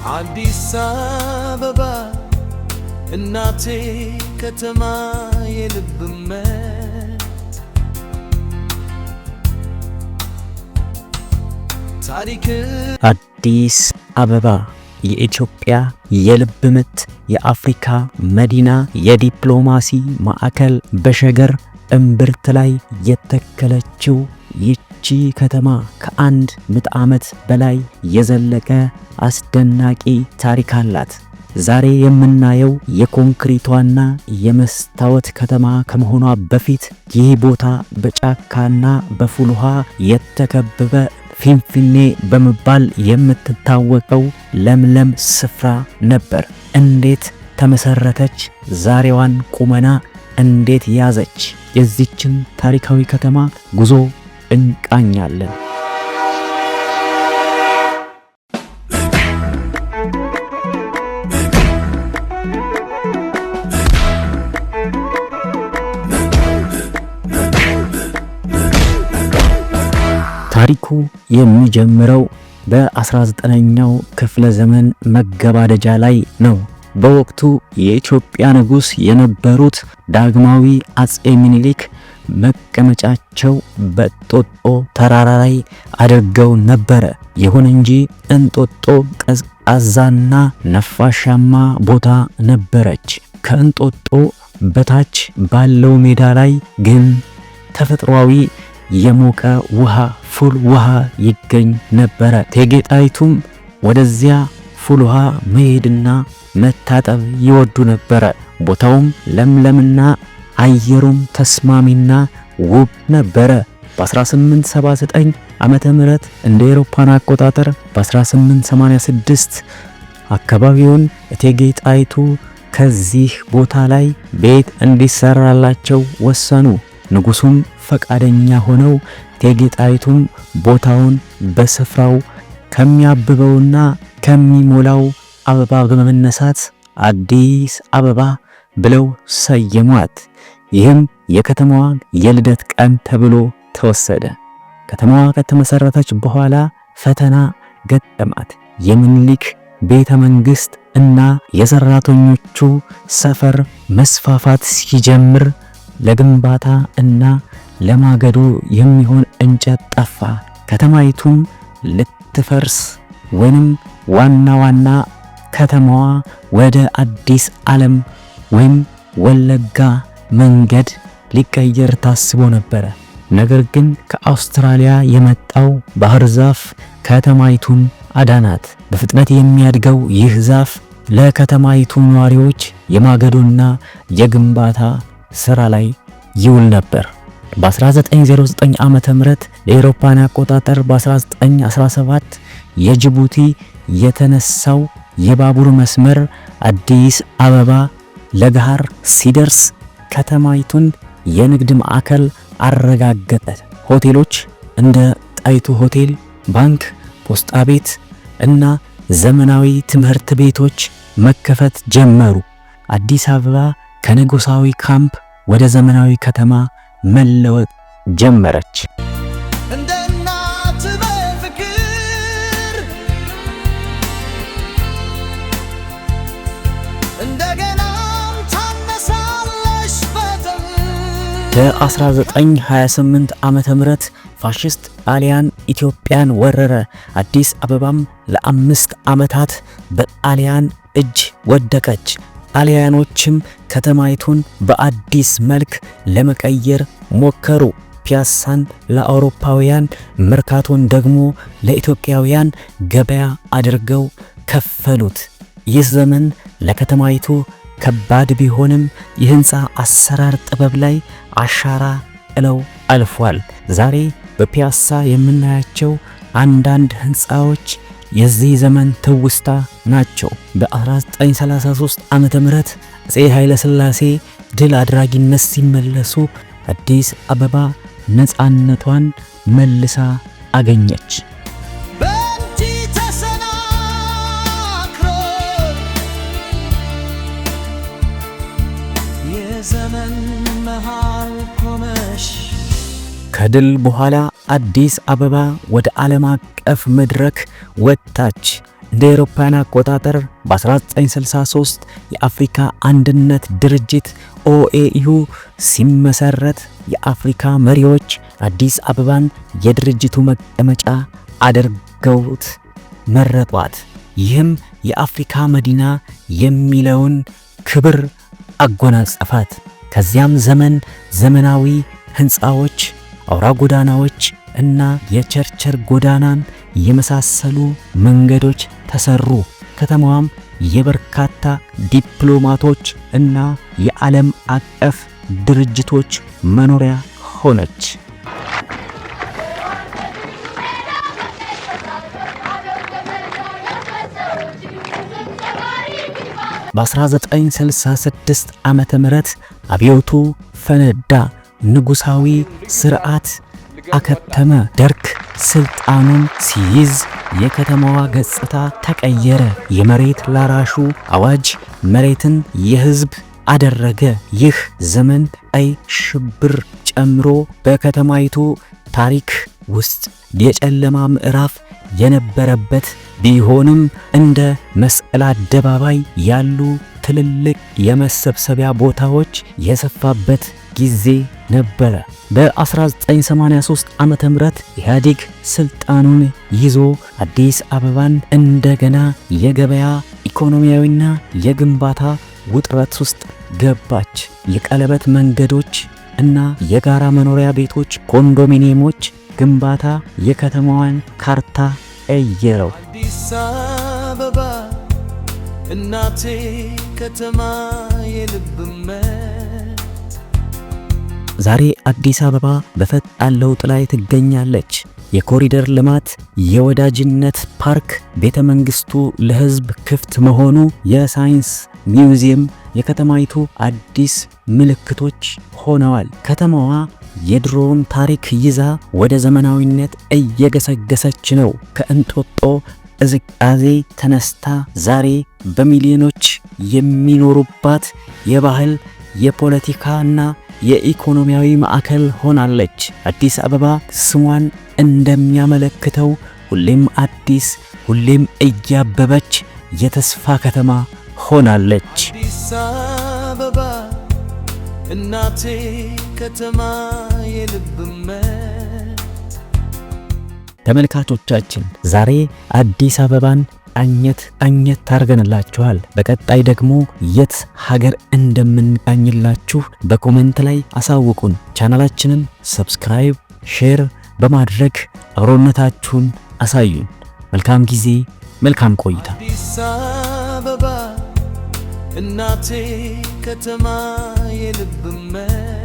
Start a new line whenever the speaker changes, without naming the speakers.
አዲስ አበባ እናቴ ከተማ የልብ ምት ታሪክ
አዲስ አበባ የኢትዮጵያ የልብ ምት የአፍሪካ መዲና የዲፕሎማሲ ማዕከል በሸገር እምብርት ላይ የተከለችው ይቺ ከተማ ከአንድ ምዕተ ዓመት በላይ የዘለቀ አስደናቂ ታሪክ አላት። ዛሬ የምናየው የኮንክሪቷና የመስታወት ከተማ ከመሆኗ በፊት ይህ ቦታ በጫካና በፉል ውሃ የተከበበ ፊንፊኔ በመባል የምትታወቀው ለምለም ስፍራ ነበር። እንዴት ተመሰረተች? ዛሬዋን ቁመና እንዴት ያዘች? የዚችን ታሪካዊ ከተማ ጉዞ እንቃኛለን። ታሪኩ የሚጀምረው በ19ኛው ክፍለ ዘመን መገባደጃ ላይ ነው። በወቅቱ የኢትዮጵያ ንጉሥ የነበሩት ዳግማዊ አጼ ምኒልክ መቀመጫቸው በእንጦጦ ተራራ ላይ አድርገው ነበረ። ይሁን እንጂ እንጦጦ ቀዝቃዛና ነፋሻማ ቦታ ነበረች። ከእንጦጦ በታች ባለው ሜዳ ላይ ግን ተፈጥሯዊ የሞቀ ውሃ ፉል ውሃ ይገኝ ነበረ። እቴጌ ጣይቱም ወደዚያ ፉል ውሃ መሄድና መታጠብ ይወዱ ነበረ። ቦታውም ለምለምና አየሩም ተስማሚና ውብ ነበረ። በ1879 ዓመተ ምህረት እንደ አውሮፓውያን አቆጣጠር በ1886 አካባቢውን እቴጌ ጣይቱ ከዚህ ቦታ ላይ ቤት እንዲሰራላቸው ወሰኑ። ንጉሱም ፈቃደኛ ሆነው እቴጌ ጣይቱም ቦታውን በስፍራው ከሚያብበውና ከሚሞላው አበባ በመነሳት አዲስ አበባ ብለው ሰየሟት። ይህም የከተማዋ የልደት ቀን ተብሎ ተወሰደ። ከተማዋ ከተመሰረተች በኋላ ፈተና ገጠማት። የምኒልክ ቤተ መንግስት እና የሰራተኞቹ ሰፈር መስፋፋት ሲጀምር ለግንባታ እና ለማገዶ የሚሆን እንጨት ጠፋ። ከተማይቱም ልትፈርስ ወይንም ዋና ከተማዋ ወደ አዲስ ዓለም ወይም ወለጋ መንገድ ሊቀየር ታስቦ ነበረ። ነገር ግን ከአውስትራሊያ የመጣው ባህር ዛፍ ከተማይቱን አዳናት። በፍጥነት የሚያድገው ይህ ዛፍ ለከተማይቱ ነዋሪዎች የማገዶና የግንባታ ስራ ላይ ይውል ነበር። በ1909 ዓመተ ምህረት ለአውሮፓውያን አቆጣጠር በ1917 የጅቡቲ የተነሳው የባቡር መስመር አዲስ አበባ ለገሃር ሲደርስ ከተማይቱን የንግድ ማዕከል አረጋገጠ። ሆቴሎች እንደ ጣይቱ ሆቴል፣ ባንክ፣ ፖስታ ቤት እና ዘመናዊ ትምህርት ቤቶች መከፈት ጀመሩ። አዲስ አበባ ከንጉሳዊ ካምፕ ወደ ዘመናዊ ከተማ መለወጥ ጀመረች።
እንደ እናት በፍቅር እንደገና ታነሳለሽ በደም።
በ1928 ዓመተ ምህረት ፋሽስት ጣሊያን ኢትዮጵያን ወረረ። አዲስ አበባም ለ5 ዓመታት በጣሊያን እጅ ወደቀች። ጣሊያኖችም ከተማይቱን በአዲስ መልክ ለመቀየር ሞከሩ። ፒያሳን ለአውሮፓውያን፣ መርካቶን ደግሞ ለኢትዮጵያውያን ገበያ አድርገው ከፈሉት። ይህ ዘመን ለከተማይቱ ከባድ ቢሆንም የህንፃ አሰራር ጥበብ ላይ አሻራ ጥለው አልፏል። ዛሬ በፒያሳ የምናያቸው አንዳንድ ህንፃዎች የዚህ ዘመን ትውስታ ናቸው። በ1933 ዓመተ ምህረት አፄ ኃይለ ሥላሴ ድል አድራጊነት ሲመለሱ አዲስ አበባ ነፃነቷን መልሳ አገኘች።
በእንጂ ተሰናክሮ የዘመን መሃል ቆመሽ
ከድል በኋላ አዲስ አበባ ወደ ዓለም አቀፍ መድረክ ወጣች። እንደ አውሮፓውያን አቆጣጠር በ1963 የአፍሪካ አንድነት ድርጅት ኦኤዩ ሲመሰረት የአፍሪካ መሪዎች አዲስ አበባን የድርጅቱ መቀመጫ አድርገውት መረጧት። ይህም የአፍሪካ መዲና የሚለውን ክብር አጎናጸፋት። ከዚያም ዘመናዊ ህንፃዎች፣ አውራ ጎዳናዎች እና የቸርቸር ጎዳናን የመሳሰሉ መንገዶች ተሰሩ። ከተማዋም የበርካታ ዲፕሎማቶች እና የዓለም አቀፍ ድርጅቶች መኖሪያ ሆነች። በ1966 ዓመተ ምህረት አብዮቱ ፈነዳ። ንጉሳዊ ስርዓት አከተመ። ደርግ ስልጣኑን ሲይዝ የከተማዋ ገጽታ ተቀየረ። የመሬት ላራሹ አዋጅ መሬትን የህዝብ አደረገ። ይህ ዘመን ቀይ ሽብር ጨምሮ በከተማይቱ ታሪክ ውስጥ የጨለማ ምዕራፍ የነበረበት ቢሆንም እንደ መስቀል አደባባይ ያሉ ትልልቅ የመሰብሰቢያ ቦታዎች የሰፋበት ጊዜ ነበረ። በ1983 ዓመተ ምህረት ኢህአዴግ ስልጣኑን ይዞ አዲስ አበባን እንደገና የገበያ ኢኮኖሚያዊና የግንባታ ውጥረት ውስጥ ገባች። የቀለበት መንገዶች እና የጋራ መኖሪያ ቤቶች ኮንዶሚኒየሞች ግንባታ የከተማዋን ካርታ ቀየረው።
አዲስ አበባ እናቴ ከተማ የልብመት
ዛሬ አዲስ አበባ በፈጣን ለውጥ ላይ ትገኛለች። የኮሪደር ልማት፣ የወዳጅነት ፓርክ፣ ቤተ መንግስቱ ለህዝብ ክፍት መሆኑ፣ የሳይንስ ሚውዚየም የከተማይቱ አዲስ ምልክቶች ሆነዋል። ከተማዋ የድሮውን ታሪክ ይዛ ወደ ዘመናዊነት እየገሰገሰች ነው። ከእንጦጦ ቅዝቃዜ ተነስታ ዛሬ በሚሊዮኖች የሚኖሩባት የባህል የፖለቲካና የኢኮኖሚያዊ ማዕከል ሆናለች። አዲስ አበባ ስሟን እንደሚያመለክተው ሁሌም አዲስ፣ ሁሌም እያበበች የተስፋ ከተማ ሆናለች።
አዲስ አበባ እናቴ ከተማ የልብመት።
ተመልካቾቻችን ዛሬ አዲስ አበባን ቃኘት ታርገንላችኋል። በቀጣይ ደግሞ የት ሀገር እንደምንቃኝላችሁ በኮሜንት ላይ አሳውቁን። ቻናላችንን ሰብስክራይብ፣ ሼር በማድረግ አብሮነታችሁን አሳዩን። መልካም ጊዜ፣ መልካም ቆይታ።
አዲስ አበባ እናቴ ከተማ የልብመት